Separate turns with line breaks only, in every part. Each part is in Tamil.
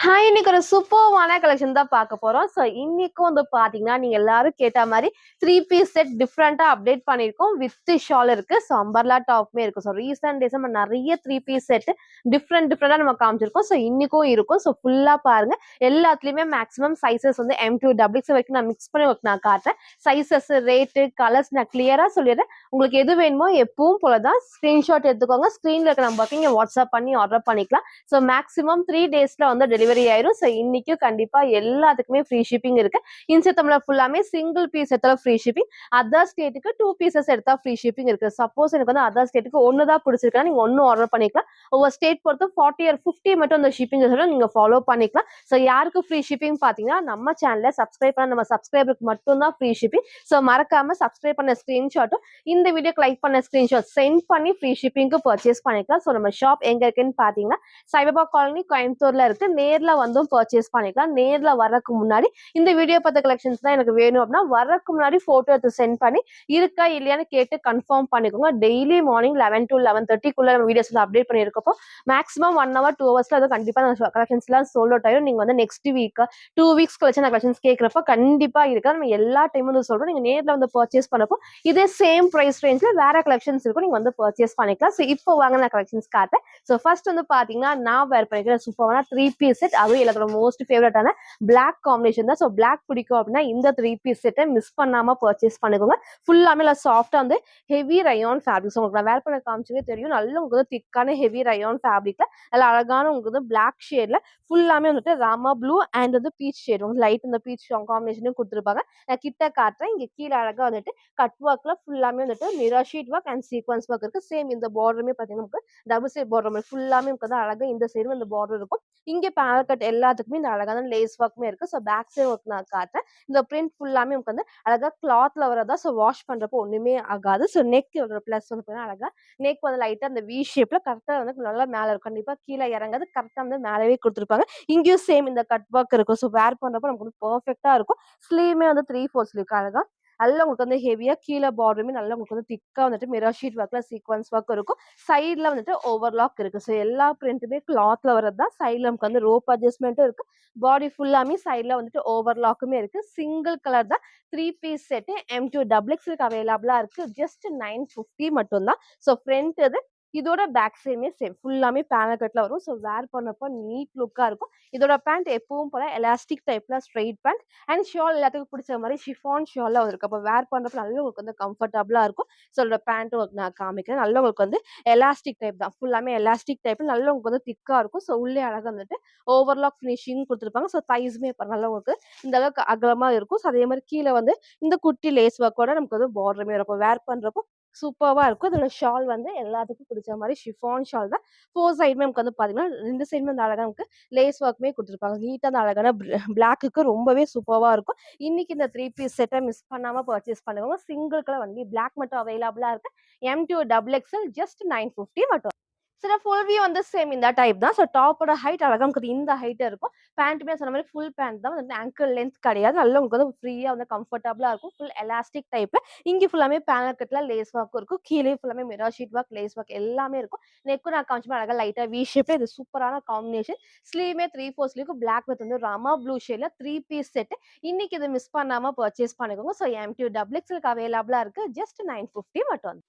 ஹாய்! இன்னைக்கு ஒரு சூப்பர்வான கலெக்ஷன் தான் பார்க்க போறோம். ஸோ இன்னைக்கும் வந்து பார்த்தீங்கன்னா, நீங்க எல்லாரும் கேட்ட மாரி 3 பீஸ் செட் டிஃபரெண்ட்டா அப்டேட் பண்ணியிருக்கோம். வித் ஷால் இருக்கு. ஸோ அம்பர்லா டாப்புமே இருக்கு. ஸோ ரீசென்ட் டேஸா நம்ம நெறைய 3 பீஸ் செட் டிஃபரெண்ட்டா நம்ம காமிச்சிருக்கோம். ஸோ இன்னைக்கும் இருக்கும். ஸோ ஃபுல்லா பாருங்க. எல்லாத்துலயுமே மேக்ஸிமம் சைஸஸ் வந்து M2 டபுள் எக்ஸ் வரைக்கும் நான் மிக்ஸ் பண்ணி உங்களுக்கு நான் காட்டுறேன். சைஸஸ், ரேட்டு, கலர்ஸ் நான் கிளியரா சொல்லிடுறேன். உங்களுக்கு எது வேணுமோ எப்பவும் போல தான் ஸ்கிரீன்ஷாட் எடுத்துக்கோங்க. ஸ்க்ரீன்ல இருக்க நம்பருக்கு நீங்க வாட்ஸ்அப் பண்ணி ஆர்டர் பண்ணிக்கலாம். ஸோ மேக்ஸிமம் 3 டேஸ்ல வந்து டெலிவரி ஆயிரும். ஸோ இன்னைக்கும் கண்டிப்பா எல்லாத்துக்குமே ஃப்ரீ ஷிப்பிங் இருக்கு. இன்ஸ்டா ஃபுல்லாமே சிங்கிள் பீஸ் எடுத்தாலும் ஃப்ரீ ஷிப்பிங். அதர் ஸ்டேட்டுக்கு 2 பீசஸ் எடுத்தா ஃப்ரீ ஷிப்பிங் இருக்கு. சப்போஸ் எனக்கு வந்து அதர் ஸ்டேட்டுக்கு ஒன்னு தான் பிடிச்சிருக்கா நீங்க ஒன்னு ஆர்டர் பண்ணிக்கலாம். ஒவ்வொரு ஸ்டேட் பொறுத்து 40 or 50 மட்டும் அந்த ஷிப்பிங் நீங்க ஃபாலோ பண்ணிக்கலாம். ஸோ யாருக்கு ஃப்ரீ ஷிப்பிங் பாத்தீங்கன்னா நம்ம சேனலை சப்ஸ்கிரைப் பண்ண நம்ம சப்ஸ்கிரைபருக்கு மட்டும் தான் ஃப்ரீ ஷிப்பிங். ஸோ மறக்காம சப்ஸ்கிரைப் பண்ண ஸ்கிரீன்ஷாட்டும் இந்த வீடியோக்கு லைக் பண்ண ஸ்கிரீன்ஷாட் சென்ட் பண்ணி ஃப்ரீ ஷிப்பிங்க்கு பர்ச்சேஸ் பண்ணிக்கலாம். ஸோ நம்ம ஷாப் எங்க இருக்குன்னு பாத்தீங்கன்னா சாய்பாபா காலனி கோயம்புத்தூர்ல இருக்கு. நேர்ல வந்தும் பர்ச்சேஸ் பண்ணிக்கலாம். நேர்ல வரக்கு முன்னாடி இந்த வீடியோ பார்த்த கலெக்ஷன்ஸ் தான் எனக்கு வேணும் அப்படின்னா வரக்கு முன்னாடி போட்டோ எடுத்து சென்ட் பண்ணி இருக்கா இல்லையான்னு கேட்டு கன்ஃபார்ம் பண்ணிக்கோங்க. டெய்லி மார்னிங் 11 to 11:30 நம்ம videos update பண்ணிருக்கப்போ maximum 1 hour 2 hours அது கண்டிப்பா கலெக்ஷன்ஸ் எல்லாம் சோல்ட் அவுட் ஆயிரும். நீங்க வந்து நெக்ஸ்ட் வீக் 2 weeks கழிச்சு நான் கலெக்ஷன்ஸ் கேட்கறப்ப கண்டிப்பா இருக்கா. நம்ம எல்லா டைமும் வந்து சொல்றோம். நீங்க நேர்ல வந்து பர்ச்சேஸ் பண்ணப்போ இதே சேம் பிரைஸ் ரேஞ்ச்ல வேற கலெக்ஷன்ஸ் இருக்கும். நீங்க வந்து பர்ச்சேஸ் பண்ணிக்கலாம். ஸோ இப்போ வாங்க நான் கலெக்ஷன்ஸ் காட்டுறேன். ஸோ ஃபர்ஸ்ட் வந்து பாத்தீங்கன்னா நான் வேர் பண்ணிக்கிற சூப்பரான 3 பீஸ் செட். அதுவும் எனக்கு மோஸ்ட் ஃபேவரட்டான பிளாக் காம்பினேஷன் தான். ஸோ பிளாக் பிடிக்கும் அப்படின்னா இந்த 3 பீஸ் செட்டை மிஸ் பண்ணாம பர்ச்சேஸ் பண்ணிக்கோங்க. ஃபுல்லாமே சாஃப்டா வந்து ஹெவி ரயான் ஃபேப்ரிக்ஸ் உங்களுக்கு நான் வேர் பண்ண காமிச்சதே தெரியும். நல்ல உங்களுக்கு வந்து திக்கான ஹெவி ரயான் ஃபேப்ரிக்ல நல்ல அழகான உங்களுக்கு வந்து பிளாக் ஷேட்ல ஃபுல்லாமே வந்துட்டு ராமா ப்ளூ அண்ட் வந்து பீச் ஷேட் உங்களுக்கு லைட் இந்த பீச் காம்பினேஷனும் கொடுத்துருப்பாங்க. நான் கிட்ட காட்டுறேன். இங்க கீழே அழகா வந்துட்டு கட் ஒர்க்ல ஃபுல்லாமே வந்துட்டு mirror sheet work and sequence work இருக்கு. சேம் இந்த பார்டருமே பாத்தீங்கன்னா நமக்கு டபுள் சைட் பார்டர் ஃபுல்லாமே உங்களுக்கு அழகா இந்த சைடும் இந்த பார்டர் இருக்கும். இங்க பேனல் கட் எல்லாத்துக்குமே இந்த அழகான லேஸ் ஒர்க்குமே இருக்கு. ஸோ பேக் சைட் ஒர்க் நான் காட்டுறேன். இந்த பிரிண்ட் ஃபுல்லாமே உங்களுக்கு வந்து அழகா கிளாத்ல வரதா. ஸோ வாஷ் பண்றப்போ ஒண்ணுமே ஆகாது. ஸோ நெக் பிளஸ் வந்து அழகா நெக் வந்து லைட்டா அந்த வி ஷேப்ல கரெக்டா வந்து நல்லா மேல இருக்கும். கண்டிப்பா கீழே இறங்காது. கரெக்டா வந்து மேலவே கொடுத்துருப்பாங்க. இங்கேயும் சேம் இந்த கட் ஒர்க் இருக்கும். ஸோ வேர் பண்றப்போ நமக்கு வந்து பெர்ஃபெக்டா இருக்கும். ஸ்லீவ்மே வந்து 3/4 ஸ்லீவ் அழகா நல்லா உங்களுக்கு வந்து ஹெவியா கீழே பார்டருமே நல்லா உங்களுக்கு வந்து திக்கா வந்துட்டு மிரர் ஷீட் ஒர்க்ல சீக்வன்ஸ் ஒர்க் இருக்கும். சைட்ல வந்துட்டு ஓவர்லாக் இருக்கு. ஸோ எல்லா பிரிண்ட்டுமே கிளாத்ல வரது தான். சைட்ல நமக்கு வந்து ரோப் அட்ஜஸ்ட்மெண்ட்டும் இருக்கு. பாடி ஃபுல்லாமே சைட்ல வந்துட்டு ஓவர்லாக்குமே இருக்கு. சிங்கிள் கலர் தான். 3 piece set M2 double XL அவைலபிளா இருக்கு. ஜஸ்ட் 950 மட்டும் தான். ஸோ ஃப்ரண்ட் இது இதோட பேக் சைடுமே சேம் ஃபுல்லாமே பேனல் கட்ல வரும். ஸோ வேர் பண்ணப்போ நீட் லுக்கா இருக்கும். இதோட பேண்ட் எப்பவும் போல எலாஸ்டிக் டைப்ல ஸ்ட்ரெயிட் பேண்ட் அண்ட் ஷால் எல்லாத்துக்கும் பிடிச்ச மாதிரி ஷிஃபான் ஷால்ல வந்திருக்கு. அப்போ வேர் பண்றப்ப நல்லா உங்களுக்கு வந்து கம்ஃபர்டபுளா இருக்கும். ஸோ இதோட பேண்ட்டும் நான் காமிக்கிறேன். நல்லா உங்களுக்கு வந்து எலாஸ்டிக் டைப் தான். ஃபுல்லாமே எலாஸ்டிக் டைப் நல்லா உங்களுக்கு வந்து திக்கா இருக்கும். ஸோ உள்ளே அழகா வந்துட்டு ஓவர்லாக் ஃபினிஷிங் கொடுத்துருப்பாங்க. ஸோ தைஸ்மே நல்லா உங்களுக்கு இந்த அளவுக்கு அகலமா இருக்கும். ஸோ அதே மாதிரி கீழே வந்து இந்த குட்டி லேஸ் ஒர்க்கோட நமக்கு வந்து பார்டருமே இருக்கும். வேர் பண்றப்போ சூப்பர்வா இருக்கும். இதோட ஷால் வந்து எல்லாத்துக்கும் பிடிச்ச மாதிரி ஷிஃபான் ஷால் தான். 4 சைடுமே நமக்கு வந்து பாத்தீங்கன்னா 2 சைடுமே அந்த அழகா நமக்கு லேஸ் ஒர்க்குமே கொடுத்துருப்பாங்க. நீட்டா அந்த அழகான பிளாக்குக்கு ரொம்பவே சூப்பர்வா இருக்கும். இன்னைக்கு இந்த 3 பீஸ் செட்டை மிஸ் பண்ணாம பர்ச்சேஸ் பண்ணுவாங்க. சிங்கிள் கலர் வந்து பிளாக் மட்டும் அவைலபிளா இருக்கு. M2 டபுள் எக்ஸ்எல் ஜஸ்ட் 950 மட்டும். சில ஃபுல் வியூ வந்து சேம் இந்த டைப் தான். ஸோ டாப்போட ஹைட் அழகா உங்களுக்கு இந்த ஹைட் இருக்கும். பேண்ட்டுமே சொன்ன மாதிரி ஃபுல் பேண்ட் தான். வந்து ஆங்கிள் லென்த் கிடையாது. நல்லா உங்களுக்கு வந்து ஃப்ரீயா வந்து கம்ஃபர்டபுளா இருக்கும். ஃபுல் எலாஸ்டிக் டைப்ல. இங்க ஃபுல்லாமே பேனல் கட்ல லேஸ் ஒர்க் இருக்கும். கீழே ஃபுல்லாமே mirror sheet work, lace work எல்லாமே இருக்கும். நெக்கும் நான் காமிச்ச அழகா லைட்டா வி ஷேப்ல இது சூப்பரான காம்பினேஷன். ஸ்லீவ்மே 3/4 ஸ்லீவ் பிளாக் வித் வந்து ராமா ப்ளூ ஷேட்ல 3 பீஸ் செட். இன்னைக்கு இதை மிஸ் பண்ணாம பர்ச்சேஸ் பண்ணிக்கோங்க. ஸோ M2 டபுள் எக்ஸ்எல் அவைலபிளா இருக்கு. ஜஸ்ட் 950 மட்டும்.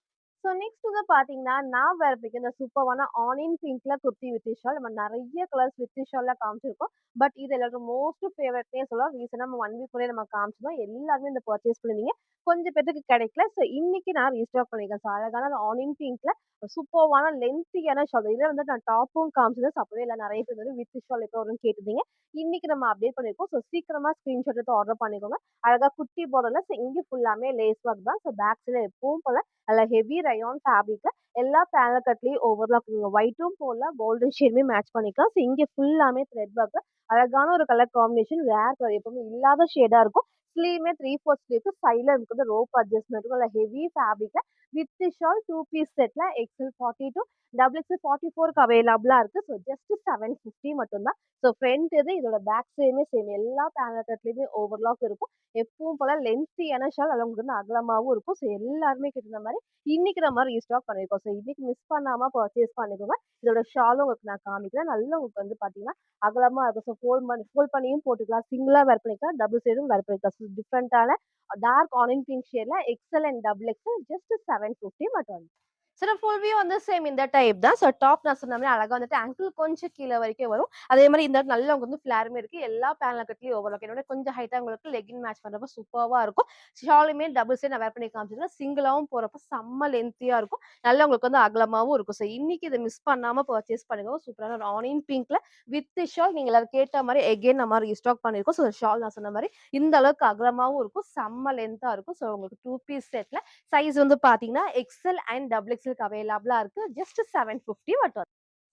ஸோ நெக்ஸ்ட் வந்து பார்த்தீங்கன்னா, நான் வேர் பண்ணிக்க இந்த சூப்பர்வான ஆனியன் பிங்க்ல குர்த்தி வித் ஷால். நம்ம நெறைய கலர்ஸ் வித் ஷால்ல காமிச்சிருக்கோம். பட் இது எல்லாருக்கும் மோஸ்ட் ஃபேவரட்னே சொல்லலாம். ரீசெண்டா நம்ம 1 வீக் முன்னாடி நம்ம காமிச்சிருந்தோம். எல்லாருமே இந்த பர்ச்சேஸ் பண்ணிருந்தீங்க. கொஞ்சம் பேத்துக்கு கிடைக்கல. ஸோ இன்னைக்கு நான் ரீஸ்டாக் பண்ணியிருக்கேன். ஸோ அழகான ஆனியன் பிங்க்ல சூப்பர்வான லென்த்தியான ஷால். இதுல வந்து நான் டாப்பும் காமிச்சது அப்பவே இல்ல. நெறைய பேர் வந்து வித் ஷால் எப்போ வரும்னு கேட்டிருந்தீங்க. இன்னைக்கு நம்ம அப்டேட் பண்ணியிருக்கோம். ஸோ சீக்கிரமா ஸ்கிரீன்ஷாட் எடுத்து ஆர்டர் பண்ணிக்கோங்க. அழகா குட்டி பார்டர்ல இங்க ஃபுல்லாமே லேஸ் ஒர்க் தான். ஸோ பேக் சைடுல எப்பவும் போல நல்ல ஹெவி ரயான் ஃபேப்ரிக்ல எல்லா பேனல் கட்லயும் ஓவர்லாக் நீங்க ஒயிட்டும் போடல கோல்டன் ஷேடுமே மேட்ச் பண்ணிக்கலாம். ஸோ இங்க ஃபுல்லாமே த்ரெட் ஒர்க் அழகான ஒரு கலர் காம்பினேஷன் ரேர் கலர் எப்பவுமே இல்லாத ஷேடா இருக்கும். ஸ்லீவ்மே 3/4 ஸ்லீவ்க்கு சைட்ல இருக்குது ரோப் அட்ஜஸ்ட்மெண்ட் நல்ல ஹெவி ஃபேப்ரிக்ல வித் ஷால் 2 பீஸ் செட்ல எக்ஸ்எல் 42 டபுள் எக்ஸ்எல் 44க்கு அவைலபிளா இருக்கு. ஸோ ஜஸ்ட் 750 மட்டும் தான். ஸோ ஃப்ரண்ட் இதோட பேக் சைடுமே சேம் எல்லா பேனல் கட்லயுமே ஓவர்லாக் இருக்கும். எப்பவும் போல லென்த்தியான ஷால் அதுல உங்களுக்கு வந்து அகலமாவும் இருக்கும். ஸோ எல்லாருமே கேட்டிருந்த மாதிரி இன்னைக்கு நம்ம ரீஸ்டாக் பண்ணிருக்கோம். ஸோ இன்னைக்கு மிஸ் பண்ணாம பர்ச்சேஸ் பண்ணிக்கோங்க. இதோட ஷாலும் உங்களுக்கு நான் காமிக்கிறேன். நல்லா உங்களுக்கு வந்து பாத்தீங்கன்னா அகலமா இருக்கும். ஸோ ஃபோல்ட் பண்ணியும் போட்டுக்கலாம். சிங்கிளா வேர் பண்ணிக்கலாம். டபுள் சைடும் வேர் பண்ணிக்கலாம். ஸோ டிஃப்ரெண்டான டார்க் ஆனியன் பிங்க் ஷேட்ல XL and double XL just 750 மட்டும். ஸோ ஃபுல் வியூ வந்து சேம் இந்த டைப் தான். ஸோ டாப் நான் சொன்ன மாதிரி அழகா வந்துட்டு ஆங்கிள் கொஞ்சம் கீழே வரைக்கும் வரும். அதே மாதிரி இந்த நல்ல உங்களுக்கு வந்து ஃபிளாருமே இருக்கு. எல்லா பேனல் கட்லயும் ஓவர்லாக். என்னோட கொஞ்சம் ஹைட்டா உங்களுக்கு லெகின் மேட்ச் பண்றப்ப சூப்பர்வா இருக்கும். ஷாலுமே டபுள் சைடு நான் வேர் பண்ணி காமிச்சிருக்கேன். சிங்கிளாவும் போறப்ப செம்ம லென்த்தியா இருக்கும். நல்லா உங்களுக்கு வந்து அகலமாவும் இருக்கும். ஸோ இன்னைக்கு இதை மிஸ் பண்ணாம பர்ச்சேஸ் பண்ணுங்க. சூப்பரான ஒரு ஆனியன் பிங்க்ல வித் ஷால் நீங்க எல்லாரும் கேட்ட மாதிரி எகைன் நம்ம ரீஸ்டாக் பண்ணிருக்கோம். ஸோ ஷால் நான் சொன்ன மாதிரி இந்த அளவுக்கு அகலமாவும் இருக்கும். செம்ம லென்த்தா இருக்கும். ஸோ உங்களுக்கு 2 பீஸ் செட்ல சைஸ் வந்து பாத்தீங்கன்னா எக்ஸ்எல் அண்ட் டபுள் எக்ஸ்எல்க்கு அவைலபிளா இருக்கு. ஜஸ்ட் 750 மட்டும்.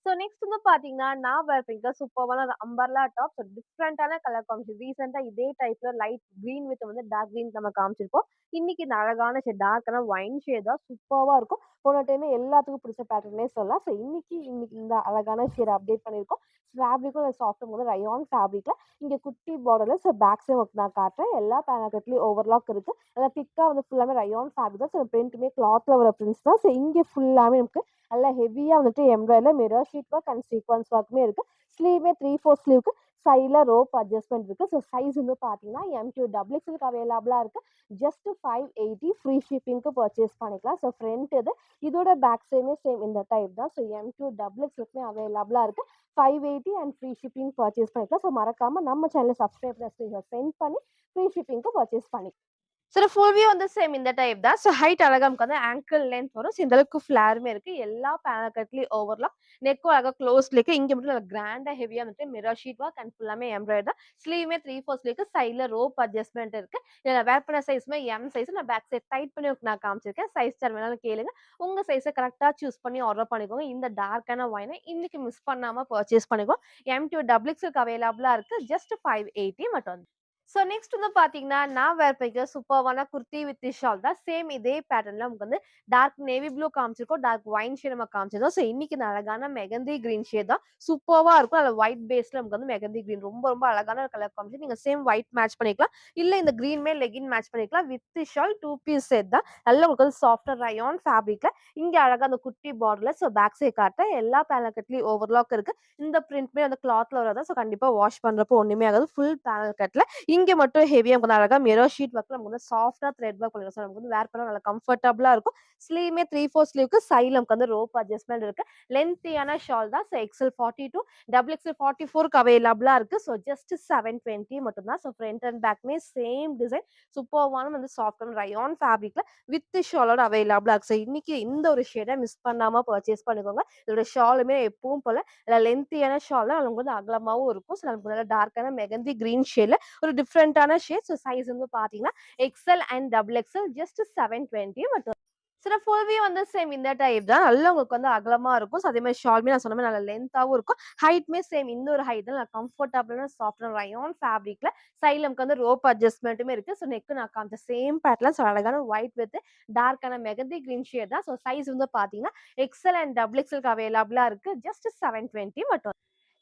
ஸோ நெக்ஸ்ட் வந்து பாத்தீங்கன்னா நான் வேர் பண்ணிருக்க சூப்பர்வான ஒரு அம்பர்லா டாப். ஸோ டிஃப்ரெண்டான கலர் காமிச்சு ரீசெண்டா இதே டைப்ல லைட் கிரீன் வித் வந்து டார்க் கிரீன் நம்ம காமிச்சிருப்போம். இன்னைக்கு இந்த அழகான ஷேட் டார்க்கான ஒயின் ஷேட் தான் சூப்பர்வா இருக்கும். போன டைமே எல்லாத்துக்கும் பிடிச்ச பேட்டர்னே சொல்லலாம். ஸோ இன்னைக்கு இந்த அழகான ஷேட் அப்டேட் பண்ணிருக்கோம். ஃபேப்ரிக்கும் சாஃப்ட் வந்து ரயான் ஃபேப்ரிக்ல இங்க குட்டி பார்டர்ல ஸோ பேக் சைடு நான் காட்டுறேன். எல்லா பேனல் கட்லயும் ஓவர்லாக் இருக்கு. நல்லா திக்கா வந்து ஃபுல்லாமே ரயான் ஃபேப்ரிக் தான். ஸோ பிரிண்ட்டுமே கிளாத்ல வர பிரிண்ட்ஸ் தான். ஸோ இங்க ஃபுல்லாமே நமக்கு நல்லா ஹெவியா வந்துட்டு எம்ப்ராய்டரில mirror sheet work and sequins ஒர்க்குமே இருக்கு. ஸ்லீவ்மே 3/4 ஸ்லீவ்க்கு சைட்ல ரோப் அட்ஜஸ்ட்மெண்ட் இருக்கு. ஸோ சைஸ் வந்து பாத்தீங்கன்னா M2 டபுள் எக்ஸ்எல்க்கு அவைலபிளா இருக்கு. ஜஸ்ட் 580 ஃப்ரீ ஷிப்பிங்க்கு பர்ச்சேஸ் பண்ணிக்கலாம். ஸோ ஃப்ரண்ட் இதோட பேக் சைடுமே சேம் இந்த டைப் தான். ஸோ M2 டபுள் எக்ஸ்எல்க்குமே அவைலபிளா இருக்கு. 580 அண்ட் ஃப்ரீ ஷிப்பிங் பர்ச்சேஸ் பண்ணிக்கலாம். ஸோ மறக்காம நம்ம சேனலை சப்ஸ்கிரைப் பண்ணி சென்ட் பண்ணி ஃப்ரீ ஷிப்பிங்க்கு பர்ச்சேஸ் பண்ணிக்கலாம். சோ ஃபுல் வியூ வந்து சேம் இந்த டைப் தான். சோ ஹைட் அழகா நமக்கு வந்து ஆங்கிள் லென்த் வரும். சோ இந்த அளவுக்கு ஃபிளாருமே இருக்கு. எல்லா பேனல் கட்லயும் ஓவர்லாக். நெக்கும் அழகா க்ளோஸ்ல இருக்கு. இங்க மட்டும் நல்லா கிராண்டா ஹெவியா வந்துட்டு மிரர் ஷீட் ஒர்க் அண்ட் ஃபுல்லாமே எம்ப்ராய்டரி தான். ஸ்லீவ்மே 3/4 ஸ்லீவ்க்கு சைடுல ரோப் அட்ஜஸ்ட்மெண்ட் இருக்கு. இதுல வேர் பண்ண சைஸ்மே எம் சைஸ். நான் பேக் சைடு டைட் பண்ணி நான் காமிச்சிருக்கேன். சைஸ் சார்ட் வேணாலும் கேளுங்க. உங்க சைஸை கரெக்டா சூஸ் பண்ணி ஆர்டர் பண்ணிக்கோங்க. இந்த டார்க்கான ஒயினை இன்னைக்கு மிஸ் பண்ணாம பர்ச்சேஸ் பண்ணிக்கோங்க. M2 டபுள் எக்ஸ்எல்க்கு அவைலபிளா இருக்கு. ஜஸ்ட் 580 மட்டும். ஸோ நெக்ஸ்ட் வந்து பாத்தீங்கன்னா நான் வேர் பண்ணிக்கிற சூப்பர்வான குர்த்தி வித் ஷால் தான். சேம் இதே பேட்டர்ன்ல நமக்கு வந்து டார்க் நேவி ப்ளூ காமிச்சிருக்கோம். டார்க் ஒயின் ஷேட் நம்ம காமிச்சிருக்கோம். ஸோ இன்னைக்கு இந்த அழகான மெகந்தி கிரீன் ஷேட் தான். சூப்பர்வா இருக்கும். அதில் ஒயிட் பேஸ்ல நமக்கு வந்து மெகந்தி கிரீன் ரொம்ப ரொம்ப அழகான கலர் காமிச்சு நீங்க சேம் ஒயிட் மேட்ச் பண்ணிக்கலாம். இல்ல இந்த கிரீன்மே லெகின் மேட்ச் பண்ணிக்கலாம். வித் ஷால் 2 பீஸ் செட் தான். நல்லா உங்களுக்கு வந்து சாஃப்டர் ரயான் ஃபேப்ரிக்ல இங்க அழகா அந்த குட்டி பார்டர்ல ஸோ பேக் சைட் காட்டுறேன். எல்லா பேனல் கட்லயும் ஓவர்லாக் இருக்கு. இந்த பிரிண்ட்மே அந்த கிளாத்ல வரதா. ஸோ கண்டிப்பா வாஷ் பண்றப்போ ஒண்ணுமே ஆகாது. ஃபுல் பேனல் கட்ல இங்க மட்டும் ஹெவியா நமக்கு அழகா மிரர் ஷீட் ஒர்க்ல நமக்கு வந்து சாஃப்ட்டா த்ரெட் ஒர்க் பண்ணிருக்கோம். ஸோ நமக்கு வந்து வேர் பண்ண நல்லா கம்ஃபர்டபுளா இருக்கும். ஸ்லீவ்மே 3/4 ஸ்லீவ்க்கு சைடுல நமக்கு வந்து ரோப் அட்ஜஸ்ட்மெண்ட் இருக்கு. லென்த்தியான ஷால் தான். ஸோ எக்ஸ்எல் 42 டபுள் எக்ஸ்எல் 44க்கு அவைலபிளா இருக்கு. ஸோ ஜஸ்ட் 720 மட்டும் தான். ஸோ ஃப்ரண்ட் அண்ட் பேக்மே சேம் டிசைன் சூப்பர்வான வந்து சாஃப்ட் ரயான் ஃபேப்ரிக்ல வித் ஷாலோட அவைலபிளா இருக்கு. ஸோ இன்னைக்கு இந்த ஒரு ஷேடை மிஸ் பண்ணாம பர்ச்சேஸ் பண்ணிக்கோங்க. இதோட ஷாலுமே எப்பவும் போல லென்த்தியான ஷால் நமக்கு வந்து அகலமாவும் இருக்கும். ஸோ நமக்கு நல்லா டார்க்கான மெகந்தி கிரீன் ஷேட்ல ஒரு டிஃப்ரெண்டான ஷேட். ஸோ சைஸ் வந்து பாத்தீங்கன்னா XL and double XL just 720 மட்டும். சில ஃபுல் வியூ வந்து சேம் இந்த டைப் தான். நல்லா உங்களுக்கு வந்து அகலமா இருக்கும். ஸோ அதே மாதிரி ஷாலுமே நான் சொன்ன மாதிரி நல்லா லென்த்தாவும் இருக்கும். ஹைட்மே சேம் இந்த ஒரு ஹைட் தான். நல்லா கம்ஃபர்டபுளான சாஃப்ட் ரயான் ஃபேப்ரிக்ல சைடுல நமக்கு வந்து ரோப் அட்ஜஸ்ட்மெண்ட்டுமே இருக்கு. ஸோ நெக் நான் காமிச்ச சேம் பேட்டர்ல ஸோ அழகான ஒயிட் வித் டார்க்கான மெகந்தி கிரீன் ஷேட் தான். ஸோ சைஸ் வந்து பாத்தீங்கன்னா எக்ஸ்எல் அண்ட் டபுள் எக்ஸ்எல்க்கு அவைலபிளா இருக்கு. ஜஸ்ட் 720 மட்டும்.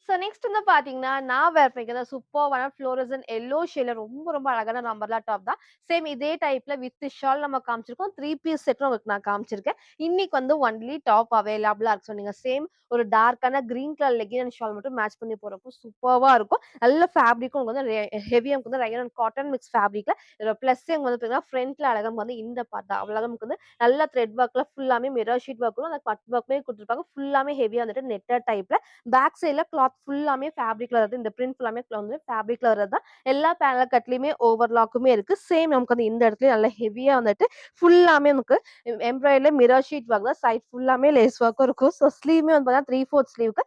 ஸோ நெக்ஸ்ட் வந்து பாத்தீங்கன்னா நான் வேர் பண்ணிக்கிறத சூப்பர்வான ஃப்ளோரசன் எல்லோ ஷேட்ல ரொம்ப ரொம்ப அழகான நம்பர்லா டாப் தான். சேம் இதே டைப்ல வித் ஷால் நம்ம காமிச்சிருக்கோம். 3 பீஸ் செட்டும் உங்களுக்கு நான் காமிச்சிருக்கேன். இன்னைக்கு வந்து ஒன்லி டாப் அவைலபிளா இருக்கு. ஸோ நீங்க சேம் ஒரு டார்க்கான green colour leggings and shawl மட்டும் மேட்ச் பண்ணி போறப்போ சூப்பர்வா இருக்கும். நல்ல ஃபேப்ரிக்கும் உங்களுக்கு வந்து ஹெவியா நமக்கு வந்து ரயான் காட்டன் மிக்ஸ் ஃபேப்ரிக்ல இதோட பிளஸ் வந்து பாத்தீங்கன்னா ஃப்ரண்ட்ல அழகா வந்து இந்த பார்ட் தான். அவ்வளவு நமக்கு வந்து நல்ல த்ரெட் ஒர்க்ல ஃபுல்லாமே மிரர் ஷீட் ஒர்க்கும் அந்த கட் ஒர்க்குமே கொடுத்துருப்பாங்க. ஃபுல்லாமே ஹெவியா வந்துட்டு நெட்டட் டைப்ல பேக் சைடுல கிளாத் ஃபுல்லாமே ஃபேப்ரிக்ல வருது. இந்த பிரிண்ட் ஃபுல்லாமே வந்து ஃபேப்ரிக்ல வரது தான். எல்லா பேனல் கட்லயுமே ஓவர்லாக்குமே இருக்கு. சேம் நமக்கு வந்து இந்த இடத்துல நல்லா ஹெவியா வந்துட்டு ஃபுல்லாமே நமக்கு எம்ப்ராய்டரில மிரர் ஷீட் ஒர்க் தான். சைட் ஃபுல்லாமே லேஸ் ஒர்க்கும் இருக்கும். ஸோ ஸ்லீவ்மே வந்து பார்த்தீங்கன்னா 3/4 ஸ்லீவ்க்கு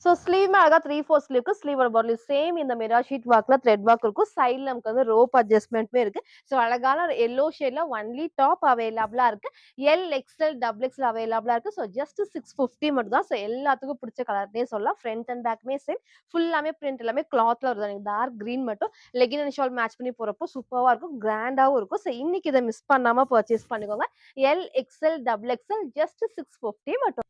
ஸோ ஸ்லீவ்மே அழகா 3/4 ஸ்லீவ்க்கு ஸ்லீவோட பாட்லி சேம் இந்த மிரா ஷீட் ஒர்க்ல த்ரெட் ஒர்க் இருக்கும். சைடுல நமக்கு வந்து ரோப் அட்ஜஸ்ட்மெண்ட்டுமே இருக்கு. ஸோ அழகான ஒரு எல்லோ ஷேட்ல ஒன்லி டாப் அவைலபிளா இருக்கு. எல், எக்ஸ்எல், டபுள் எக்ஸ்எல் அவைலபிளா இருக்கு. ஸோ ஜஸ்ட் 650 மட்டும் தான். ஸோ எல்லாத்துக்கும் பிடிச்ச கலர்னே சொல்லலாம். ஃப்ரண்ட் அண்ட் பேக்குமே சேம். ஃபுல்லாமே பிரிண்ட் எல்லாமே கிளாத்ல வருது. எனக்கு டார்க் கிரீன் மட்டும் லெகின் அண்ட் ஷால் மேட்ச் பண்ணி போறப்போ சூப்பரா இருக்கும். கிராண்டாவும் இருக்கும். ஸோ இன்னைக்கு இத மிஸ் பண்ணாம பர்ச்சேஸ் பண்ணிக்கோங்க. L, XL, double XL just 650 மட்டும்.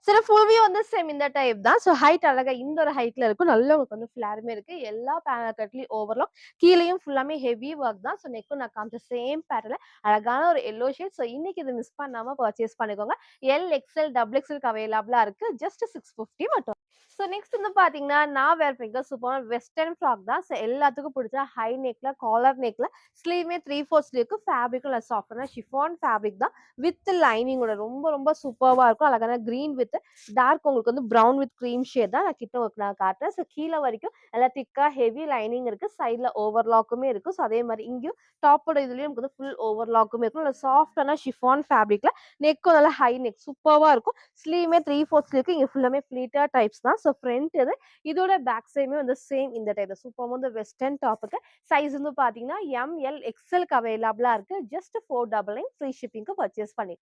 சில ஃபுல் வியூ வந்து சேம் இந்த டைப் தான். ஸோ ஹைட் அழகா இந்த ஒரு ஹைட்ல இருக்கும். நல்ல உங்களுக்கு வந்து ஃபிளாருமே இருக்கு. எல்லா பேனல் கட்லயும் ஓவர்லாக். கீழயும் ஃபுல்லாமே ஹெவி ஒர்க் தான். ஸோ நெக்கும் நான் காமிச்ச சேம் பேட்டர்ன்ல அழகான ஒரு எல்லோ ஷேட். ஸோ இன்னைக்கு இது மிஸ் பண்ணாம பர்ச்சேஸ் பண்ணிக்கோங்க. எல், எக்ஸ்எல், டபுள் எக்ஸ்எல்க்கு அவைலபிளா இருக்கு. ஜஸ்ட் 650 மட்டும். ஸோ நெக்ஸ்ட் வந்து பார்த்தீங்கன்னா, நான் வேர் பண்ணிருக்க சூப்பரான வெஸ்டர்ன் ஃப்ராக் தான். ஸோ எல்லாத்துக்கும் பிடிச்ச ஹை நெக்ல, காலர் நெக்ல, ஸ்லீவ்மே 3/4 ஸ்லீவ்க்கு ஃபேப்ரிக்கும் நல்ல சாஃப்டான ஷிஃபான் ஃபேப்ரிக் தான். வித் லைனிங்கோட ரொம்ப ரொம்ப சூப்பர்வா இருக்கும். அழகான கிரீன் வித் டார்க் உங்களுக்கு வந்து ப்ரவுன் வித் கிரீம் ஷேட் தான். நான் கிட்ட உங்களுக்கு நான் காட்டுறேன். ஸோ கீழ வரைக்கும் நல்லா திக்கா ஹெவி லைனிங் இருக்கு. சைட்ல ஓவர்லாக்குமே இருக்கு. ஸோ அதே மாரி இங்கேயும் டாப்போட இதுலயும் நமக்கு வந்து ஃபுல் ஓவர்லாக்குமே இருக்கும். நல்ல சாஃப்டான ஷிஃபான் ஃபேப்ரிக்ல நெக்கும் நல்லா ஹை நெக் சூப்பர்வா இருக்கும். ஸ்லீவ்மே 3/4 ஸ்லீவ்க்கு இங்க ஃபுல்லாமே ஃப்ளீட்டட் டைப்ஸ் தான். ஸோ ஃப்ரண்ட் இது. இதோட பேக் சைடுமே வந்து சேம் இந்த டைப்ல சூப்பர் வந்து வெஸ்டர்ன் டாப்புக்கு சைஸ் வந்து பார்த்தீங்கன்னா, எம், எல், எக்ஸ்எல்க்கு அவைலபிளா இருக்கு. ஜஸ்ட் 499 ஃப்ரீ ஷிப்பிங்க்கு பர்ச்சேஸ் பண்ணி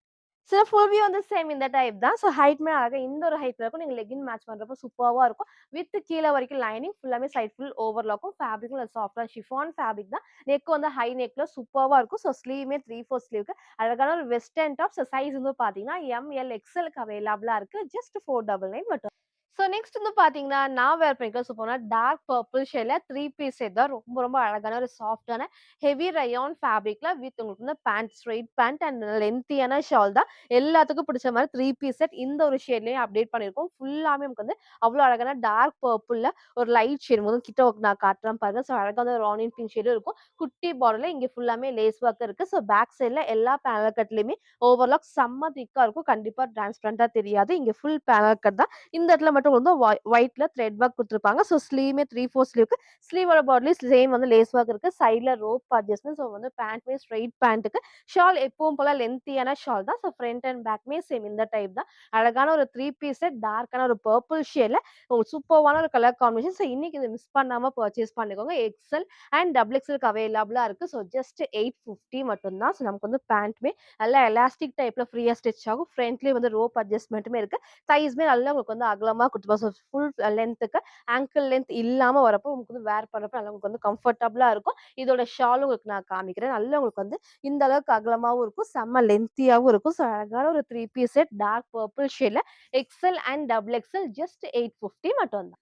சில ஃபுல் வியூ வந்து சேம் இந்த டைப் தான். ஸோ ஹைட்மே அழகா இந்த ஒரு ஹைட்ல இருக்கும். நீங்க லெகின் மேட்ச் பண்றப்போ சூப்பர்வா இருக்கும். வித் கீழ வரைக்கும் லைனிங் ஃபுல்லாமே சைட் ஃபுல் ஓவர்லாக்கும். ஃபேப்ரிக்கும் நல்ல சாஃப்ட்டா ஷிஃபான் ஃபேப்ரிக் தான். நெக் வந்து ஹை நெக்ல சூப்பர்வா இருக்கும். ஸோ ஸ்லீவ்மே 3/4 ஸ்லீவ்க்கு அழகான ஒரு வெஸ்டர்ன் டாப். ஸோ சைஸ் வந்து பார்த்தீங்கன்னா, எம், எல், எக்ஸ்எல்க்கு அவைலபிளா இருக்கு. ஜஸ்ட் 499 மட்டும். ஸோ நெக்ஸ்ட் வந்து பார்த்தீங்கன்னா, நான் வேர் பண்ணிருக்க சூப்பரான டார்க் பர்பிள் ஷேட்ல 3 பீஸ் செட் தான். ரொம்ப ரொம்ப அழகான ஒரு சாஃப்ட்டான ஹெவி ரயான் ஃபேப்ரிக்ல வித் உங்களுக்கு வந்து பேண்ட் ஸ்ட்ரெய்ட் பேண்ட் அண்ட் லென்த்தியான ஷால் தான். எல்லாத்துக்கும் பிடிச்ச மாரி 3 பீஸ் செட் இந்த ஒரு ஷேட்லயும் அப்டேட் பண்ணியிருக்கோம். ஃபுல்லாமே நமக்கு வந்து அவ்ளோ அழகான டார்க் பர்பிள்ல ஒரு லைட் ஷேட் வந்து கிட்ட நான் காட்டுறேன் பாருங்க. ஸோ அழகான ஒரு ஆனியன் பிங்க் ஷேடும் இருக்கும். குட்டி பார்டர்ல இங்க ஃபுல்லாமே லேஸ் ஒர்க் இருக்கு. ஸோ பேக் சைட்ல எல்லா பேனல் கட்லயுமே ஓவர்லாக் செம்ம திக்கா இருக்கும். கண்டிப்பா டிரான்ஸ்பரண்டா தெரியாது. இங்க ஃபுல் பேனல் கட் தான். இந்த இடத்துல மட்டும் வந்து ஒயிட்ல த்ரெட் ஒர்க் குடுத்துருப்பாங்க. ஸோ ஸ்லீவ்மே 3/4 ஸ்லீவ்க்கு ஸ்லீவோட பாட்லி சேம் வந்து லேஸ் ஒர்க் இருக்கு. சைட்ல ரோப் அட்ஜஸ்ட்மென்ட். ஸோ வந்து பேண்ட்மே ஸ்ட்ரெய்ட் பேண்ட்டுக்கு ஷால் எப்பவும் போல லென்த்தியான ஷால் தான். ஸோ ஃப்ரண்ட் அண்ட் பேக்மே சேம் இந்த டைப் தான். அழகான ஒரு 3 பீஸ் செட் டார்க்கான ஒரு பர்பிள் ஷேட்ல ஒரு சூப்பர்வான ஒரு கலர் காம்பினேஷன். ஸோ இன்னைக்கு இத மிஸ் பண்ணாம பர்ச்சேஸ் பண்ணிக்கோங்க. எக்ஸ்எல் அண்ட் டபுள் எக்ஸ்எல்க்கு அவைலபிளா இருக்கு. ஸோ ஜஸ்ட் 850 மட்டும் தான். ஸோ நமக்கு வந்து பேண்ட்மே நல்லா எலாஸ்டிக் டைப்ல ஃப்ரீயா ஸ்டிச் ஆகும். ஃப்ரண்ட்லயே வந்து ரோப் அட்ஜஸ்ட்மென்ட்டுமே இருக்கு. சைஸ்மே நல்லா உங்களுக்கு வந்து அகலமா குடுத்துருப்பாங்க. ஸோ ஃபுல் லென்த்துக்கு ஆங்கிள் லென்த் இல்லாம வரப்போ உங்களுக்கு வந்து வேர் பண்றப்ப நல்லா உங்களுக்கு வந்து கம்ஃபர்டபுளா இருக்கும். இதோட ஷாலும் உங்களுக்கு நான் காமிக்கிறேன். நல்லா உங்களுக்கு வந்து இந்த அளவுக்கு அகலமாவும் இருக்கும். செம்ம லென்த்தியாவும் இருக்கும். ஸோ அழகான ஒரு 3 பீஸ் செட் டார்க் பர்பிள் ஷேட்ல XL and double XL just 850 மட்டும் தான்.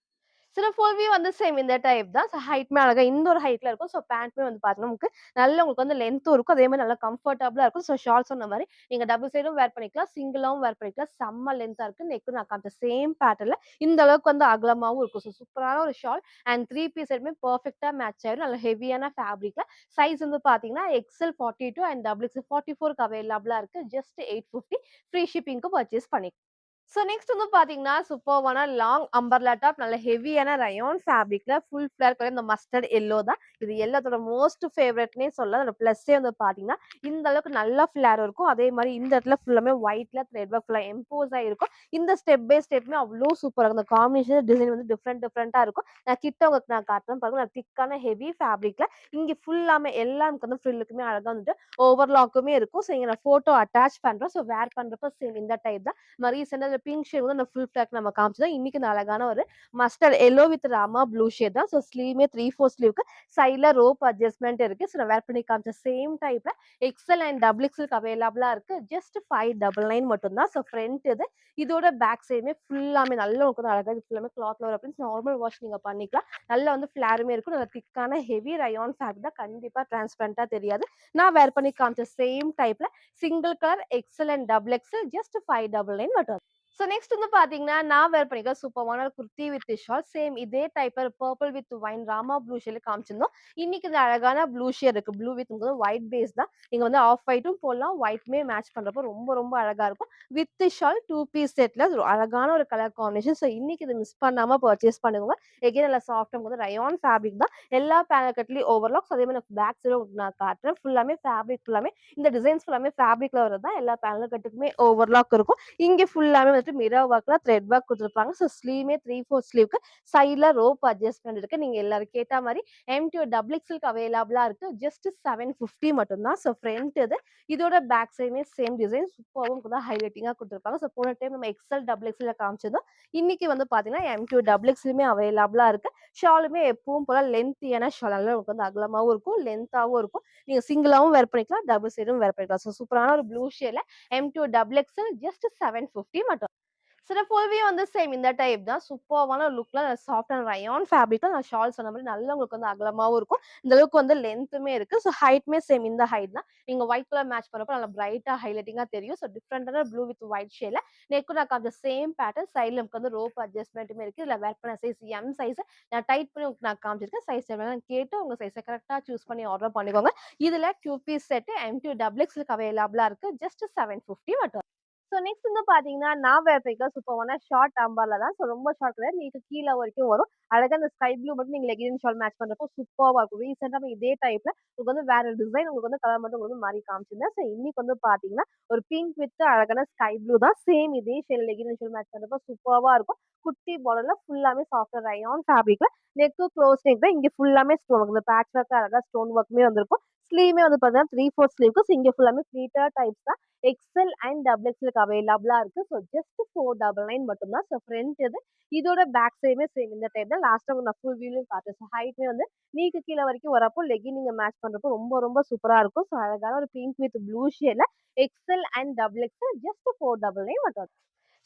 சில ஃபுல் வியூ வந்து சேம் இந்த டைப் தான். ஸோ ஹைட்மே அழகா இந்த ஒரு ஹைட்ல இருக்கும். ஸோ பேண்ட்மே வந்து பார்த்தீங்கன்னா, நமக்கு நல்ல உங்களுக்கு வந்து லென்த்தும் இருக்கும். அதே மாரி நல்லா கம்ஃபர்டபுளா இருக்கும். ஸோ ஷால் சொன்ன மாரி நீங்க டபுள் சைடும் வேர் பண்ணிக்கலாம். சிங்கிளாவும் வேர் பண்ணிக்கலாம். செம்ம லென்த்தா இருக்கு. நெக்கும் நான் காமிச்ச சேம் பேட்டர்ன்ல இந்த அளவுக்கு வந்து அகலமாவும் இருக்கும். ஸோ சூப்பரான ஒரு ஷால் அண்ட் 3 பீஸ் செட்டுமே பெர்ஃபெக்ட்டா மேட்ச் ஆயிரும். நல்ல ஹெவியான ஃபேப்ரிக்ல சைஸ் வந்து பார்த்தீங்கன்னா, எக்ஸ்எல் 42 அண்ட் டபுள் எக்ஸ்எல் 44க்கு அவைலபிளா இருக்கு. ஜஸ்ட் 850 ஃப்ரீ ஷிப்பிங்க்கு பர்ச்சேஸ் பண்ணிக்கலாம். ஸோ நெக்ஸ்ட் வந்து பார்த்தீங்கன்னா, சூப்பர்வான லாங் அம்பர்லா டாப் நல்ல ஹெவியான ரயான் ஃபேப்ரிக்ல ஃபுல் ஃபிளேர் கலர் இந்த மஸ்டர்ட் எல்லோ தான். இது எல்லாத்தோட மோஸ்ட் ஃபேவரைட்னே சொல்லலாம். அதோட ப்ளஸ்ஸே வந்து பார்த்தீங்கன்னா, இந்த அளவுக்கு நல்லா ஃபிளேர் இருக்கும். அதே மாரி இந்த இடத்துல ஃபுல்லாமே ஒயிட்ல த்ரெட் ஒர்க் ஃபுல்லா எம்போஸ் ஆயிருக்கும். இந்த ஸ்டெப் பை ஸ்டெப்புமே அவ்ளோ சூப்பரா இருக்கும். இந்த காம்பினேஷன் டிசைன் வந்து டிஃப்ரெண்ட் டிஃப்ரெண்ட்டா இருக்கும். நான் கிட்ட உங்களுக்கு நான் காட்டுறேன் பாருங்க. நான் திக்கான ஹெவி ஃபேப்ரிக்ல இங்க ஃபுல்லாமே எல்லா நமக்கு வந்து ஃப்ரில்லுக்குமே அழகா வந்துட்டு ஓவர்லாக்குமே இருக்கும். ஸோ இங்க நான் ஃபோட்டோ அட்டாச் பண்றேன். ஸோ வேர் பண்றப்ப சேம் இந்த டைப் தான். ரீசெண்டா இந்த பிங்க் ஷேட் வந்து அந்த ஃபுல் ஃபிளாக் நம்ம காமிச்சோம். இன்னைக்கு இந்த அழகான ஒரு mustard yellow with Rama blue shade தான். ஸோ ஸ்லீவ்மே 3/4 ஸ்லீவ்க்கு சைட்ல ரோப் அட்ஜஸ்ட்மென்ட் இருக்கு. ஸோ நான் வேர் பண்ணி காமிச்ச சேம் டைப்ல எக்ஸ்எல் அண்ட் டபுள் எக்ஸ்எல்க்கு அவைலபிளா இருக்கு. ஜஸ்ட் 599 மட்டும் தான். ஸோ ஃப்ரண்ட் இது. இதோட பேக் சைடுமே ஃபுல்லாமே நல்லா உங்களுக்கு வந்து அழகா இது ஃபுல்லாமே கிளாத்ல வர பிரிண்ட்ஸ் நார்மல் வாஷ் நீங்க பண்ணிக்கலாம். நல்லா வந்து ஃபிளாருமே இருக்கும். நல்லா திக்கான ஹெவி ரயான் ஃபேப்ரிக் தான். கண்டிப்பா டிரான்ஸ்பரண்டா தெரியாது. நான் வேர் பண்ணி காமிச்ச சேம் டைப்ல single colour XL and double XL just 599 மட்டும். ஸோ நெக்ஸ்ட் வந்து பார்த்தீங்கன்னா, நான் வேர் பண்ணிருக்க சூப்பர்வான குர்த்தி வித் ஷால். சேம் இதே டைப்ல பர்பிள் வித் வைன் ராமா ப்ளூ ஷேட்ல காமிச்சிருந்தோம். இன்னைக்கு இந்த அழகான ப்ளூ ஷேட் இருக்கு. ப்ளூ வித் ஒயிட் பேஸ் தான். நீங்க வந்து ஆஃப் ஒயிட்டும் போடலாம். ஒயிட்மே மேட்ச் பண்றப்போ ரொம்ப ரொம்ப அழகா இருக்கும். வித் ஷால் 2 பீஸ் செட்ல அழகான ஒரு கலர் காம்பினேஷன். ஸோ இன்னைக்கு இத மிஸ் பண்ணாம பர்ச்சேஸ் பண்ணுங்க. எகைன் நல்லா சாஃப்ட்டா வந்து ரயான் ஃபேப்ரிக் தான். எல்லா பேனல் கட்லயும் ஓவர்லாக். ஸோ அதே மாரி பேக் சைடும் நான் காட்டுறேன். ஃபுல்லாமே ஃபேப்ரிக் ஃபுல்லாமே இந்த டிசைன்ஸ் ஃபுல்லாமே ஃபேப்ரிக்ல வரது தான். எல்லா பேனல் கட்டுக்குமே ஓவர்லாக் இருக்கும். இங்க ஃபுல்லாமே வந்துட்டு மிரர் ஒர்க்ல த்ரெட் ஒர்க் குடுத்துருப்பாங்க. ஸோ ஸ்லீவுமே 3/4 ஸ்லீவ்க்கு சைட்ல ரோப் அட்ஜஸ்ட்மெண்ட் இருக்கு. நீங்க எல்லாரும் கேட்ட மாரி எம்2 டபுள் எக்ஸ்எல்க்கு அவைலபிளா இருக்கு. ஜஸ்ட் 750 மட்டும் தான். ஸோ ஃப்ரண்ட் இது. இதோட பேக் சைடுமே சேம் டிசைன் சூப்பர்வா கூட ஹைலைட்டிங்கா குடுத்துருப்பாங்க. ஸோ போன டைம் நம்ம எக்ஸ்எல், டபுள் எக்ஸ்எல்ல காமிச்சதும், இன்னைக்கு வந்து பார்த்தீங்கன்னா எம்2 டபுள் எக்ஸ்எல்லுமே அவைலபிளா இருக்கு. ஷாலுமே எப்பவும் போல லென்த்தியான ஷால். நல்லா உங்களுக்கு வந்து அகலமாவும் இருக்கும், லென்த்தாவும் இருக்கும். நீங்க சிங்கிளாவும் வேர் பண்ணிக்கலாம், டபுள் சைடும் வேர் பண்ணிக்கலாம். ஸோ சூப்பரான ஒரு blue ஷேட்ல M2 double XL just 750 மட்டும். சில ஃபுல்வி வந்து சேம் இந்த டைப் தான். சூப்பர்வான லுக்ல சாஃப்ட் அண்ட் ரயான் ஃபேப்ரிக்ல நான் ஷால் சொன்ன மாரி நல்லா உங்களுக்கு வந்து அகலமாவும் இருக்கும். இந்த அளவுக்கு வந்து லென்த்துமே இருக்கு. ஸோ ஹைட்மே சேம் இந்த ஹைட் தான். நீங்க ஒயிட் கலர் மேட்ச் பண்றப்போ நல்லா பிரைட்டா ஹைலைட்டிங்கா தெரியும். ஸோ டிஃபரெண்டான ப்ளூ வித் ஒயிட் ஷேட்ல நெக்கும் நான் காமிச்ச சேம் பேட்டர்ன் சைடுல நமக்கு வந்து ரோப் அட்ஜஸ்ட்மெண்ட்டுமே இருக்கு. இதுல வேர் பண்ண சைஸ் எம் சைஸ் நான் டைட் பண்ணி உங்களுக்கு நான் காமிச்சிருக்கேன். சைஸ் எவ்வளோன்னு கேட்டு உங்க சைஸை கரெக்ட்டா சூஸ் பண்ணி ஆர்டர் பண்ணிக்கோங்க. இதுல 2 பீஸ் செட் எம்2 டபுள் எக்ஸ்எல்க்கு அவைலபிளா இருக்கு. ஜஸ்ட் 750 மட்டும். ஸோ நெக்ஸ்ட் வந்து பார்த்தீங்கன்னா, நான் வேர் பண்ணிருக்க சூப்பர்வான ஷார்ட் அம்பர்லா தான். ஸோ ரொம்ப ஷார்ட் கிடையாது. நீங்க கீழ வரைக்கும் வரும். அழகா இந்த ஸ்கை ப்ளூ மட்டும் நீங்க லெகின் ஷால் மேட்ச் பண்றப்போ சூப்பர்வா இருக்கும். ரீசென்ட்டா இதே டைப்ல உங்களுக்கு வந்து வேற டிசைன் உங்களுக்கு வந்து கலர் மட்டும் உங்களுக்கு வந்து மாறி காமிச்சிருந்தேன். ஸோ இன்னைக்கு வந்து பார்த்தீங்கன்னா, ஒரு பிங்க் வித் அழகான ஸ்கை ப்ளூ தான். சேம் இதே ஷேட்ல லெகின் ஷால் மேட்ச் பண்றப்போ சூப்பர்வா இருக்கும். குட்டி பார்டர்ல ஃபுல்லாமே சாஃப்ட் ரயான் ஃபேப்ரிக்ல நெக்கு க்ளோஸ் நெக் தான். இங்க ஃபுல்லாமே ஸ்டோன் இந்த பேட்ச் ஒர்க் அழகா ஸ்டோன் ஒர்க்குமே வந்திருக்கும். ஸ்லீவுமே வந்து பார்த்தீங்கன்னா 3/4 ஸ்லீவ்க்கு. ஸோ இங்க ஃபுல்லாமே ஃப்ளீட்டட் டைப்ஸ் தான். எக்ஸ்எல் அண்ட் டபுள் எக்ஸ்எல்க்கு அவைலபிளா இருக்கு. ஸோ ஜஸ்ட் 499 மட்டும் தான். ஸோ ஃப்ரண்ட் இது. இதோட பேக் சைடுமே சேம் இந்த டைப் தான். லாஸ்ட்டா நான் ஃபுல் வியூலயும் காட்டுறேன். ஸோ ஹைட்மே வந்து நீக்கு கீழ வரைக்கும் வரப்போ லெகின் நீங்க மேட்ச் பண்றப்போ ரொம்ப ரொம்ப சூப்பரா இருக்கும். ஸோ அழகான ஒரு பிங்க் வித் ப்ளூ ஷேட்ல XL and double XL just 499 மட்டும்.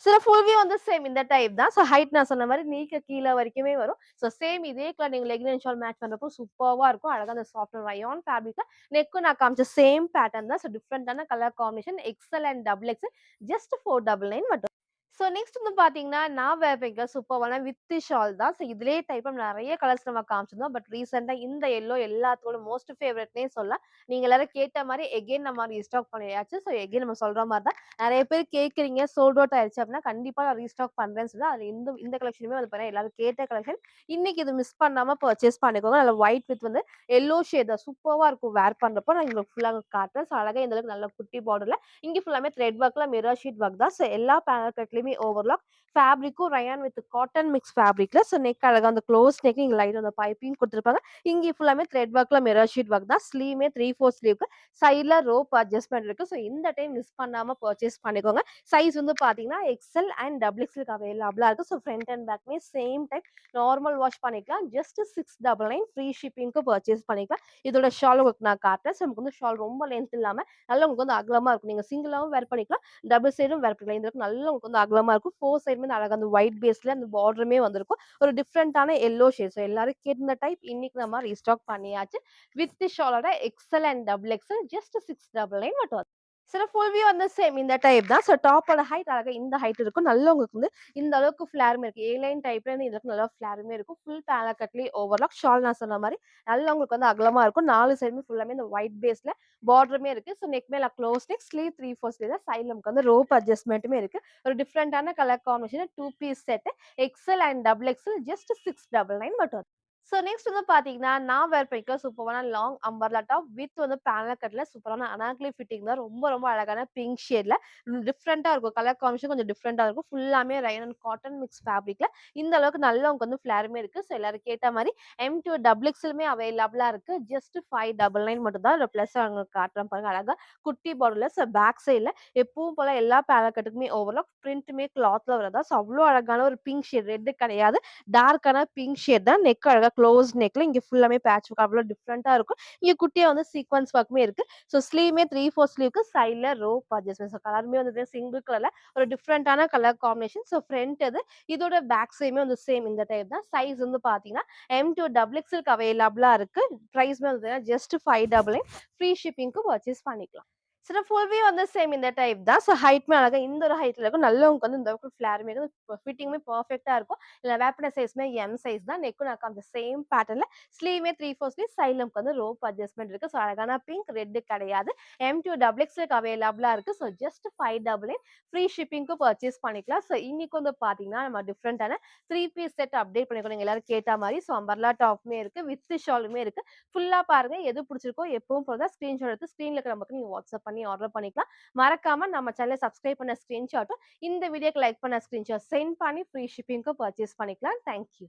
சில ஃபுல் வியூ வந்து சேம் இந்த டைப் தான். ஸோ ஹைட் நான் சொன்ன மாரி நீக்கு கீழ வரைக்குமே வரும். ஸோ சேம் இதே கலர் நீங்க லெகின் அண்ட் ஷால் மேட்ச் பண்றப்போ சூப்பர்வா இருக்கும். அழகா அந்த சாஃப்ட் ரயான் ஃபேப்ரிக்ல நெக்கும் நான் காமிச்ச சேம் பேட்டர்ன் தான். ஸோ டிஃபரெண்டான colour combination XL and double XL just 499 மட்டும். ஸோ நெக்ஸ்ட் வந்து பார்த்தீங்கன்னா, நான் வேர் பண்ணிருக்க சூப்பர்வான வித் ஷால் தான். ஸோ இதுலயே டைப்ல நெறைய கலர்ஸ் நம்ம காமிச்சிருந்தோம். பட் ரீசென்ட்டா இந்த எல்லோ எல்லாத்தோட மோஸ்ட் ஃபேவரைட்னே சொல்லலாம். நீங்க எல்லாரும் கேட்ட மாரி எகைன் நம்ம ரீஸ்டாக் பண்ணியாச்சு. ஸோ எகைன் நம்ம சொல்ற மாரி தான். நெறைய பேர் கேட்குறீங்க சோல்ட் அவுட் ஆயிருச்சு அப்படின்னா, கண்டிப்பா நான் ரீஸ்டாக் பண்றேன்னு சொல்லி அதுல இந்த இந்த கலெக்ஷனுமே வந்து பாத்தீங்கன்னா எல்லாரும் கேட்ட கலெக்ஷன். இன்னைக்கு இது மிஸ் பண்ணாம பர்ச்சேஸ் பண்ணிக்கோங்க. அதுல ஒயிட் வித் வந்து எல்லோ ஷேட் தான் சூப்பர்வா இருக்கும் வேர் பண்றப்போ. நான் உங்களுக்கு ஃபுல்லா காட்டுறேன். ஸோ அழகா இந்த அளவுக்கு நல்ல குட்டி பார்டர்ல இங்க ஃபுல்லாமே த்ரெட் ஒர்க்ல மிரர் ஷீட் ஒர்க் தான். ஸோ எல்லா பேனல் கட்லயுமே ஓவர்லாக் ஃபேப்ரிக்கும் ரயான் வித் காட்டன் மிக்ஸ் ஃபேப்ரிக்ல. ஸோ நெக் அழகா அந்த க்ளோஸ் நெக் இங்க லைட் அந்த பைப்பிங் குடுத்துருப்பாங்க. இங்க ஃபுல்லாமே த்ரெட் ஒர்க்ல மிரர் ஷீட் ஒர்க் தான். ஸ்லீவுமே 3/4 ஸ்லீவ்க்கு சைட்ல ரோப் அட்ஜஸ்ட்மெண்ட் இருக்கு. ஸோ இந்த டைம் மிஸ் பண்ணாம பர்ச்சேஸ் பண்ணிக்கோங்க. சைஸ் வந்து பார்த்தீங்கன்னா, எக்ஸ்எல் அண்ட் டபுள் எக்ஸ்எல்க்கு அவைலபிளா இருக்கு. ஸோ ஃப்ரண்ட் அண்ட் பேக்மே சேம் டைப் நார்மல் வாஷ் பண்ணிக்கலாம். ஜஸ்ட் 699 ஃப்ரீ ஷிப்பிங்க்கு பர்ச்சேஸ் பண்ணிக்கலாம். இதோட ஷால் உங்களுக்கு நான் காட்டுறேன். ஸோ நமக்கு வந்து ஷால் ரொம்ப லென்த் இல்லாம நல்லா உங்களுக்கு வந்து அகலமா இருக்கும். நீங்க சிங்கிளாவும் வேர் பண்ணிக்கலாம். டபுள் சைடும் வேர் பண்ணிக்கலாம். இந்த அளவுக்கு நல்லா உங்களுக்கு வந்து அகலமா இருக்கும். 4 சைடுமே அழகா அந்த ஒயிட் பேஸ்ல அந்த பார்டருமே வந்திருக்கும். ஒரு டிஃபரண்டான எல்லோ ஷேட். ஸோ எல்லாரும் கேட்டிருந்த டைப் இன்னைக்கு நம்ம ரீஸ்டாக் பண்ணியாச்சு. வித் ஷாலோட XL and double XL just 699 மட்டும். சில ஃபுல் வியூ வந்து சேம் இந்த டைப் தான். ஸோ டாப்போட ஹைட் அழகா இந்த ஹைட் இருக்கும். நல்லா உங்களுக்கு வந்து இந்த அளவுக்கு ஃப்ளேருமே இருக்கு. ஏ லைன் டைப்ல இருந்து இந்த அளவுக்கு நல்லா ஃப்ளேருமே இருக்கும். ஃபுல் பேனல் கட்லயே ஓவர்லாக் ஷால் நான் சொன்ன மாரி நல்லா உங்களுக்கு வந்து அகலமா இருக்கும். 4 சைடுமே ஃபுல்லாமே இந்த ஒயிட் பேஸ்ல பார்டருமே இருக்கு. ஸோ நெக் மேல க்ளோஸ் நெக், ஸ்லீவ் 3/4 ஸ்லீவ் தான். சைடுல நமக்கு வந்து ரோப் அட்ஜஸ்ட்மெண்ட்டுமே இருக்கு. ஒரு டிஃபரெண்டான colour combination 2 piece set XL and double XL just 699 மட்டும். ஸோ நெக்ஸ்ட் வந்து பார்த்தீங்கன்னா, நான் வேர் பண்ணிருக்க சூப்பரான லாங் அம்பர்லா டாப் வித் வந்து பேனல் கட்ல சூப்பரான அனார்கலி ஃபிட்டிங் தான். ரொம்ப ரொம்ப அழகான பிங்க் ஷேட்ல டிஃப்ரெண்ட்டா இருக்கும். கலர் காம்பினேஷன் கொஞ்சம் டிஃப்ரெண்ட்டா இருக்கும். ஃபுல்லாமே ரயான் அண்ட் காட்டன் மிக்ஸ் ஃபேப்ரிக்ல இந்த அளவுக்கு நல்லா உங்களுக்கு வந்து ஃப்ளேருமே இருக்கு. ஸோ எல்லாரும் கேட்ட மாரி எம்2 டபுள் எக்ஸ்எலுமே அவைலபிளா இருக்கு. ஜஸ்ட் 599 மட்டும் தான். இதுல பிளஸ் உங்களுக்கு காட்டுறேன் பாருங்க. அழகா குட்டி பார்டர்ல ஸோ பேக் சைட்ல எப்பவும் போல எல்லா பேனல் கட்டுக்குமே ஓவர்லாக் பிரிண்ட்டுமே கிளாத்ல வரதா. ஸோ அவ்ளோ அழகான ஒரு பிங்க் ஷேட் ரெட் கிடையாது. டார்க்கான பிங்க் ஷேட் தான். நெக் அழகா க்ளோஸ் நெக்ல இங்க ஃபுல்லாமே பேட்ச் ஒர்க் அவ்ளோ டிஃபரெண்ட்டா இருக்கும். இங்க குட்டியா வந்து சீக்வென்ஸ் ஒர்க்குமே இருக்கு. ஸோ ஸ்லீவுமே 3/4 ஸ்லீவ்க்கு சைட்ல ரோப் அட்ஜஸ்ட்மெண்ட். ஸோ கலருமே வந்து சிங்கிள் கலர்ல ஒரு டிஃபரெண்ட்டான கலர் காம்பினேஷன். ஸோ ஃப்ரண்ட் இது. இதோட பேக் சைடுமே வந்து சேம் இந்த டைப் தான். சைஸ் வந்து பார்த்தீங்கன்னா, எம்2 டபுள் எக்ஸ்எல்க்கு அவைலபிளா இருக்கு. பிரைஸ்மே வந்து ஜஸ்ட் 599 ஃப்ரீ ஷிப்பிங்க்கு பர்ச்சேஸ் பண்ணிக்கலாம். சில ஃபுல்வே வந்து சேம் இந்த டைப் தான். ஸோ ஹைட்மே அழகா இந்த ஒரு ஹைட்ல இருக்கும். நல்லா உங்களுக்கு வந்து இந்த அளவுக்கு ஃப்ளேருமே இருக்கும். ஃபிட்டிங்குமே பெர்ஃபெக்ட்டா இருக்கும். இதுல வேர் பண்ண சைஸ்மே எம் சைஸ் தான். நெக்கும் நான் காமிச்ச சேம் பேட்டர்ன்ல ஸ்லீவுமே 3/4 ஸ்லீவ் சைட்ல நமக்கு வந்து ரோப் அட்ஜஸ்ட்மெண்ட் இருக்கு. ஸோ அழகான பிங்க், ரெட் கிடையாது. எம்2 டபுள் எக்ஸ்எல்க்கு அவைலபிளா இருக்கு. ஸோ ஜஸ்ட் 599 ஃப்ரீ ஷிப்பிங்க்கு பர்ச்சேஸ் பண்ணிக்கலாம். ஸோ இன்னைக்கு வந்து பார்த்தீங்கன்னா, நம்ம டிஃபரெண்டான 3 பீஸ் செட் அப்டேட் பண்ணிருக்கோம். நீங்க எல்லாரும் கேட்ட மாரி. ஸோ அம்பர்லா டாப்புமே இருக்கு. வித் ஷாலுமே இருக்கு. ஃபுல்லா பாருங்க. எது பிடிச்சிருக்கோ எப்பவும் போல தான் ஸ்கிரீன்ஷாட் எடுத்து ஸ்க்ரீன்ல இருக்கிற நம்பருக்கு நீங்க வாட்ஸ்அப் பண்ணி பண்ணி ஆர்டர் பண்ணிக்கலாம். மறக்காம நம்ம சேனலை சப்ஸ்கிரைப் பண்ண ஸ்கிரீன்ஷாட்டும் இந்த வீடியோக்கு லைக் பண்ண ஸ்கிரீன்ஷாட் சென்ட் பண்ணி ஃப்ரீ ஷிப்பிங்க்கு பர்ச்சேஸ் பண்ணிக்கலாம். தேங்க்யூ.